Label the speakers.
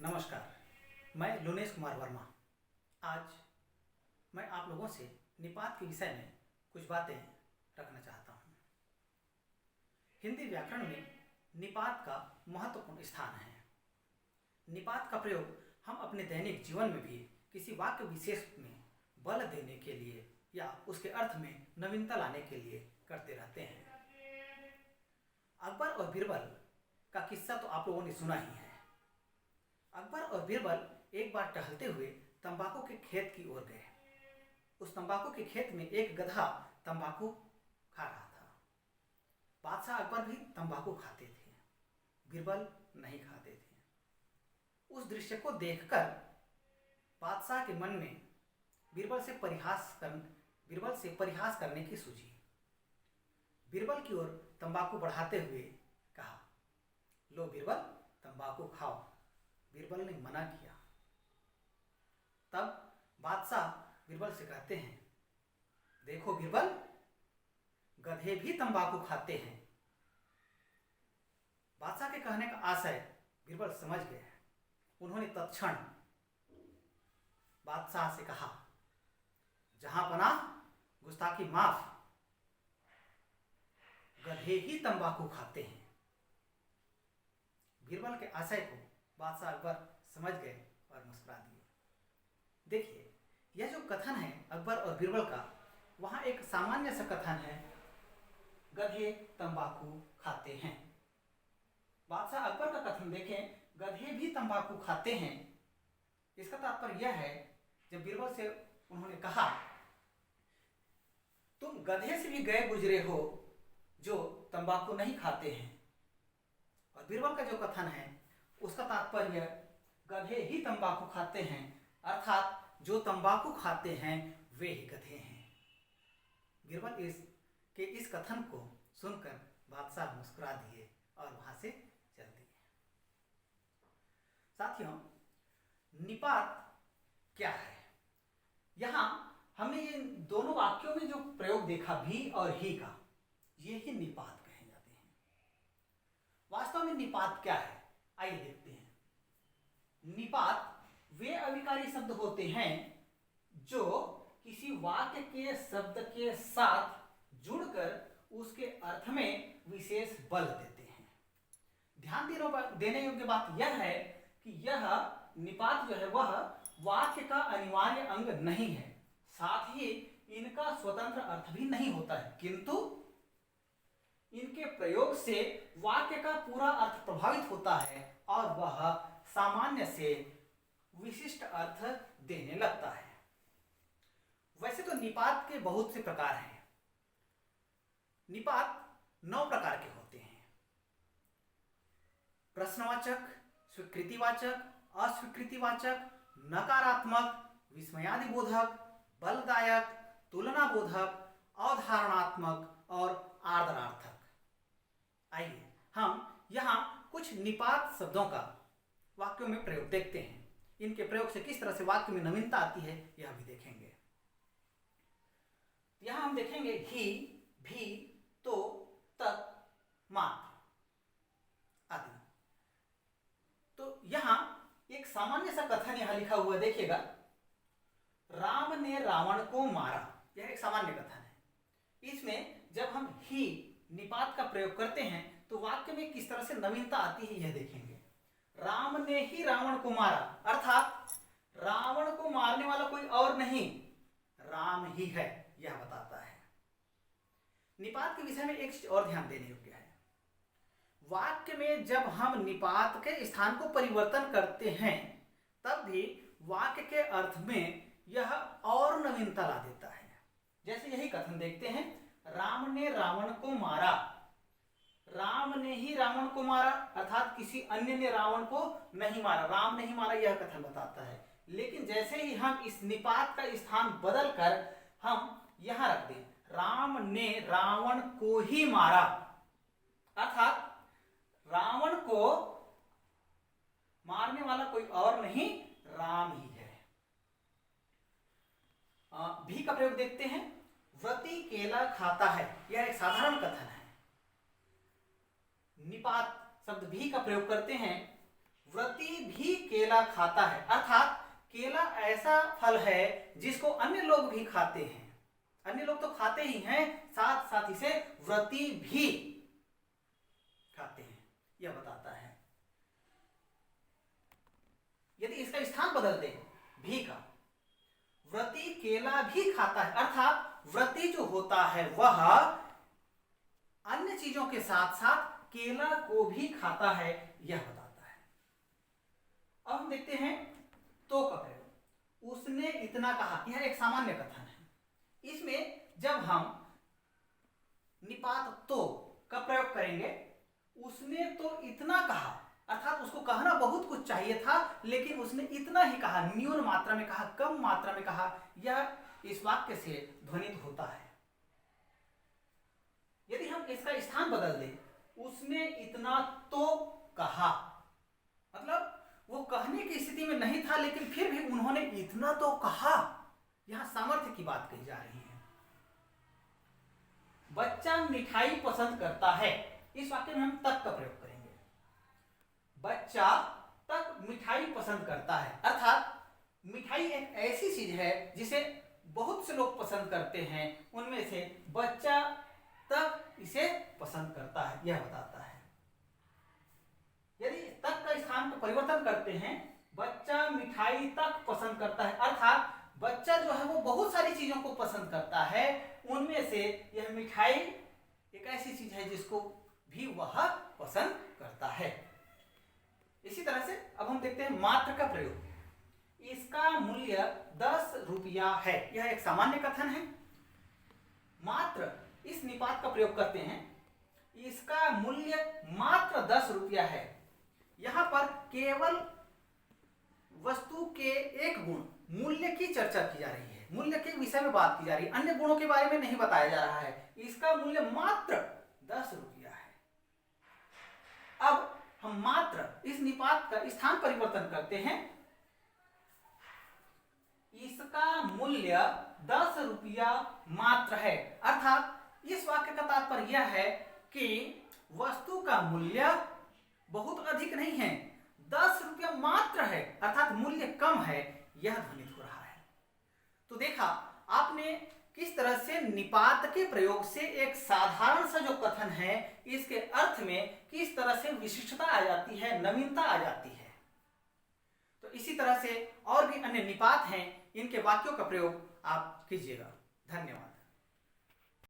Speaker 1: नमस्कार, मैं लोनेश कुमार वर्मा। आज मैं आप लोगों से निपात के विषय में कुछ बातें रखना चाहता हूँ। हिंदी व्याकरण में निपात का महत्वपूर्ण स्थान है। निपात का प्रयोग हम अपने दैनिक जीवन में भी किसी वाक्य विशेष में बल देने के लिए या उसके अर्थ में नवीनता लाने के लिए करते रहते हैं। अकबर और बीरबल का किस्सा तो आप लोगों ने सुना ही है। अकबर और बीरबल एक बार टहलते हुए तंबाकू के खेत की ओर गए। उस तंबाकू के खेत में एक गधा तंबाकू खा रहा था। बादशाह अकबर भी तंबाकू खाते थे, बीरबल नहीं खाते थे। उस दृश्य को देखकर बादशाह के मन में बीरबल से परिहास करने की सूझी। बीरबल की ओर तंबाकू बढ़ाते हुए कहा, लो बीरबल, तंबाकू खाओ। बीरबल ने मना किया। तब बादशाह बीरबल से कहते हैं, देखो बीरबल, गधे भी तंबाकू खाते हैं। बादशाह के कहने का आशय बीरबल समझ गए। उन्होंने तत्क्षण बादशाह से कहा, जहां पनाह, गुस्ताखी माफ, गधे ही तंबाकू खाते हैं। बीरबल के आशय को बादशाह अकबर समझ गए और मुस्कुरा दिए। देखिए, यह जो कथन है अकबर और बीरबल का, वहां एक सामान्य सा कथन है, गधे तंबाकू खाते हैं। बादशाह अकबर का कथन देखें, गधे भी तंबाकू खाते हैं। इसका तात्पर्य यह है, जब बीरबल से उन्होंने कहा, तुम गधे से भी गए गुजरे हो जो तंबाकू नहीं खाते हैं, और बीरबल का जो कथन है उसका तात्पर्य गधे ही तंबाकू खाते हैं, अर्थात जो तंबाकू खाते हैं वे ही गधे हैं। बीरबल इस कथन को सुनकर बादशाह मुस्कुरा दिए और वहां से चल दिए। साथियों, निपात क्या है? यहां हमने ये दोनों वाक्यों में जो प्रयोग देखा, भी और ही का, ये ही निपात कहे जाते हैं। वास्तव में निपात क्या है, आइए देखते हैं। निपात वे अविकारी शब्द होते हैं जो किसी वाक्य के शब्द के साथ जुड़कर उसके अर्थ में विशेष बल देते हैं। ध्यान देने योग्य बात यह है कि यह निपात जो है वह वाक्य का अनिवार्य अंग नहीं है, साथ ही इनका स्वतंत्र अर्थ भी नहीं होता है, किंतु इनके प्रयोग से वाक्य का पूरा अर्थ प्रभावित होता है और वह सामान्य से विशिष्ट अर्थ देने लगता है। वैसे तो निपात के बहुत से प्रकार हैं। निपात 9 प्रकार के होते हैं। प्रश्नवाचक, स्वीकृतिवाचक, अस्वीकृतिवाचक, नकारात्मक, विस्मयादिबोधक, बलदायक, तुलनाबोधक, अवधारणात्मक और आर्द्रार्थक। आइए हम यहाँ कुछ निपात शब्दों का वाक्यों में प्रयोग देखते हैं। इनके प्रयोग से किस तरह से वाक्य में नवीनता आती है यह भी देखेंगे। यहां हम देखेंगे ही, भी, तो, तक, मात्र आदि। तो यहां एक सामान्य सा कथन यहां लिखा हुआ देखिएगा, राम ने रावण को मारा। यह एक सामान्य कथन है। इसमें जब हम ही निपात का प्रयोग करते हैं तो वाक्य में किस तरह से नवीनता आती है यह देखेंगे। राम ने ही रावण को मारा, अर्थात रावण को मारने वाला कोई और नहीं, राम ही है, यह बताता है। निपात के विषय में एक चीज और ध्यान देने योग्य है। वाक्य में जब हम निपात के स्थान को परिवर्तन करते हैं तब भी वाक्य के अर्थ में यह और नवीनता ला देता है। जैसे यही कथन देखते हैं, राम ने रावण को मारा। राम ने ही रावण को मारा, अर्थात किसी अन्य ने रावण को नहीं मारा, राम नहीं मारा, यह कथन बताता है। लेकिन जैसे ही हम इस निपात का स्थान बदलकर हम यहां रख दें, राम ने रावण को ही मारा, अर्थात रावण को मारने वाला कोई और नहीं, राम ही है। भी का प्रयोग देखते हैं, व्रती केला खाता है। यह एक साधारण कथन है। निपात शब्द भी का प्रयोग करते हैं, व्रती भी केला खाता है, अर्थात केला ऐसा फल है जिसको अन्य लोग भी खाते हैं। अन्य लोग तो खाते ही हैं, साथ साथ इसे व्रती भी खाते हैं, यह बताता है। यदि इसका स्थान बदल दें भी का, व्रती केला भी खाता है, अर्थात व्रती जो होता है वह अन्य चीजों के साथ साथ केला को भी खाता है, यह बताता है। अब हम देखते हैं तो का प्रयोग। उसने इतना कहा, यह एक सामान्य कथन है। इसमें जब हम निपात तो का प्रयोग करेंगे, उसने तो इतना कहा, अर्थात उसको कहना बहुत कुछ चाहिए था लेकिन उसने इतना ही कहा, न्यून मात्रा में कहा, कम मात्रा में कहा, यह इस वाक्य से ध्वनित होता है। यदि हम इसका स्थान बदल दें, उसने इतना तो कहा, मतलब वो कहने की स्थिति में नहीं था लेकिन फिर भी उन्होंने इतना तो कहा, यहां सामर्थ्य की बात कही जा रही है। बच्चा मिठाई पसंद करता है, इस वाक्य में हम तक का प्रयोग करेंगे। बच्चा तक मिठाई पसंद करता है, अर्थात मिठाई एक ऐसी चीज है जिसे बहुत से लोग पसंद करते हैं, उनमें से बच्चा तक इसे पसंद करता है, यह बताता है। यदि तक का स्थान को परिवर्तन करते हैं, बच्चा मिठाई तक पसंद करता है, अर्थात बच्चा जो है वो बहुत सारी चीजों को पसंद करता है, उनमें से यह मिठाई एक ऐसी चीज है जिसको भी वह पसंद करता है। इसी तरह से अब हम देखते हैं मात्र का प्रयोग। इसका मूल्य 10 रुपया है, यह एक सामान्य कथन है। मात्र इस निपात का प्रयोग करते हैं, इसका मूल्य मात्र 10 रुपया है। यहां पर केवल वस्तु के एक गुण मूल्य की चर्चा की जा रही है, मूल्य के विषय में बात की जा रही है, अन्य गुणों के बारे में नहीं बताया जा रहा है। इसका मूल्य मात्र 10 रुपया है। अब हम मात्र इस निपात का स्थान परिवर्तन करते हैं, इसका मूल्य 10 रुपया मात्र है, अर्थात इस वाक्य का तात्पर्य यह है कि वस्तु का मूल्य बहुत अधिक नहीं है, 10 रुपया मात्र है, अर्थात मूल्य कम है, यह ध्वनित हो रहा है। तो देखा आपने किस तरह से निपात के प्रयोग से एक साधारण सा जो कथन है, इसके अर्थ में किस तरह से विशिष्टता आ जाती है, नवीनता आ जाती है। तो इसी तरह से और भी अन्य निपात हैं, इनके वाक्यों का प्रयोग आप कीजिएगा। धन्यवाद।